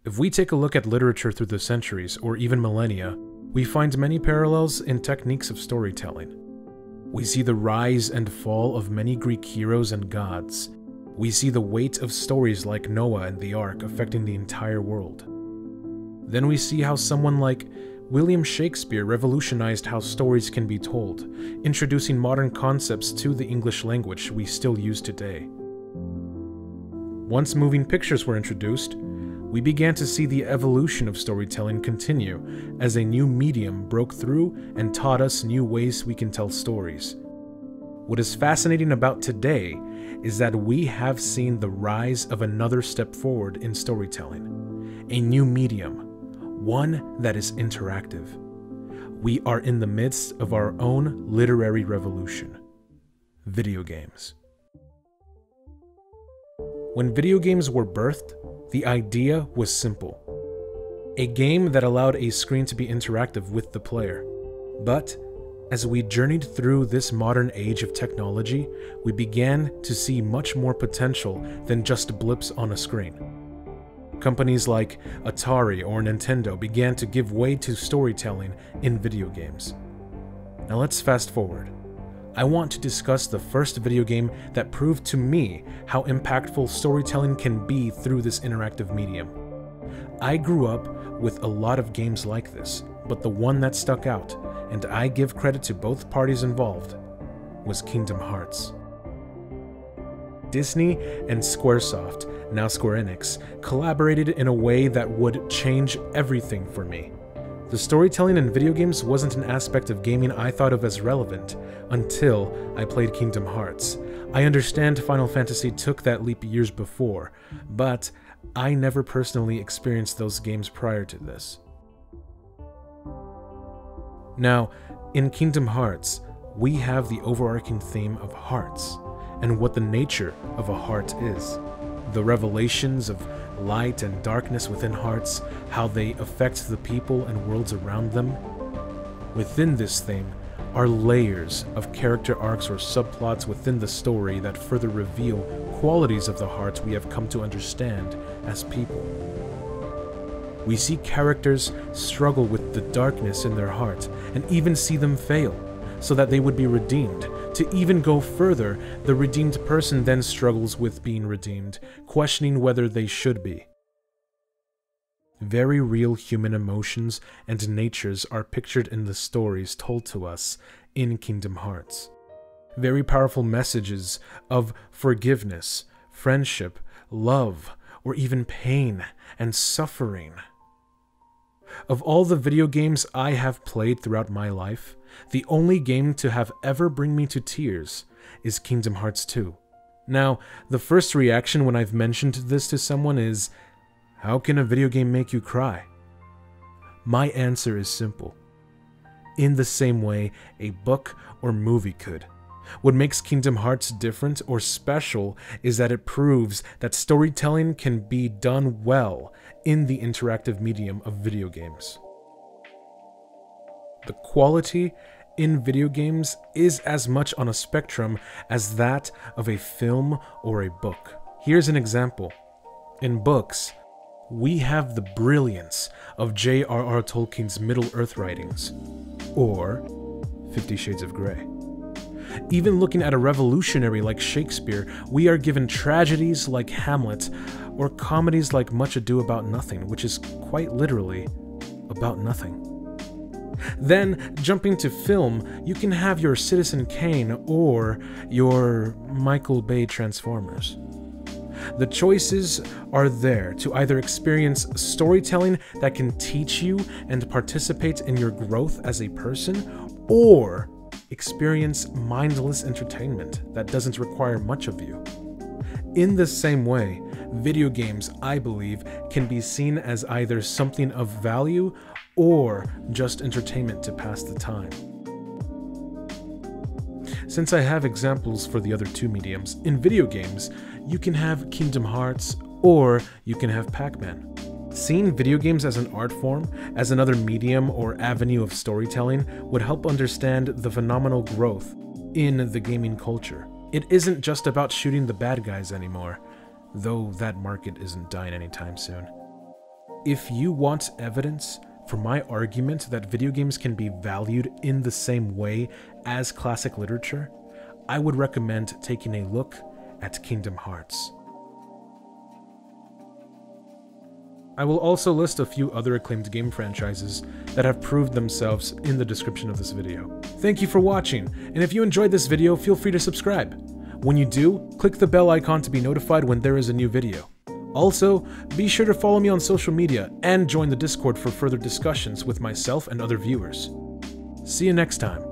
If we take a look at literature through the centuries, or even millennia, we find many parallels in techniques of storytelling. We see the rise and fall of many Greek heroes and gods. We see the weight of stories like Noah and the Ark affecting the entire world. Then we see how someone like William Shakespeare revolutionized how stories can be told, introducing modern concepts to the English language we still use today. Once moving pictures were introduced, we began to see the evolution of storytelling continue as a new medium broke through and taught us new ways we can tell stories. What is fascinating about today is that we have seen the rise of another step forward in storytelling, a new medium, one that is interactive. We are in the midst of our own literary revolution: video games. When video games were birthed, the idea was simple: a game that allowed a screen to be interactive with the player. But as we journeyed through this modern age of technology, we began to see much more potential than just blips on a screen. Companies like Atari or Nintendo began to give way to storytelling in video games. Now let's fast forward. I want to discuss the first video game that proved to me how impactful storytelling can be through this interactive medium. I grew up with a lot of games like this, but the one that stuck out, and I give credit to both parties involved, was Kingdom Hearts. Disney and Squaresoft, now Square Enix, collaborated in a way that would change everything for me. The storytelling in video games wasn't an aspect of gaming I thought of as relevant until I played Kingdom Hearts. I understand Final Fantasy took that leap years before, but I never personally experienced those games prior to this. Now, in Kingdom Hearts, we have the overarching theme of hearts, and what the nature of a heart is. The revelations of light and darkness within hearts, how they affect the people and worlds around them. Within this theme are layers of character arcs or subplots within the story that further reveal qualities of the hearts we have come to understand as people. We see characters struggle with the darkness in their heart, and even see them fail, so that they would be redeemed. To even go further, the redeemed person then struggles with being redeemed, questioning whether they should be. Very real human emotions and natures are pictured in the stories told to us in Kingdom Hearts. Very powerful messages of forgiveness, friendship, love, or even pain and suffering. Of all the video games I have played throughout my life, the only game to have ever bring me to tears is Kingdom Hearts 2. Now, the first reaction when I've mentioned this to someone is, how can a video game make you cry? My answer is simple. In the same way a book or movie could. What makes Kingdom Hearts different or special is that it proves that storytelling can be done well in the interactive medium of video games. The quality in video games is as much on a spectrum as that of a film or a book. Here's an example. In books, we have the brilliance of J.R.R. Tolkien's Middle-earth writings, or 50 Shades of Grey. Even looking at a revolutionary like Shakespeare, we are given tragedies like Hamlet, or comedies like Much Ado About Nothing, which is quite literally about nothing. Then, jumping to film, you can have your Citizen Kane or your Michael Bay Transformers. The choices are there to either experience storytelling that can teach you and participate in your growth as a person, or experience mindless entertainment that doesn't require much of you. In the same way, video games, I believe, can be seen as either something of value or just entertainment to pass the time. Since I have examples for the other two mediums, in video games, you can have Kingdom Hearts or you can have Pac-Man. Seeing video games as an art form, as another medium or avenue of storytelling, would help understand the phenomenal growth in the gaming culture. It isn't just about shooting the bad guys anymore, though that market isn't dying anytime soon. If you want evidence for my argument that video games can be valued in the same way as classic literature, I would recommend taking a look at Kingdom Hearts. I will also list a few other acclaimed game franchises that have proved themselves in the description of this video. Thank you for watching, and if you enjoyed this video, feel free to subscribe. When you do, click the bell icon to be notified when there is a new video. Also, be sure to follow me on social media and join the Discord for further discussions with myself and other viewers. See you next time.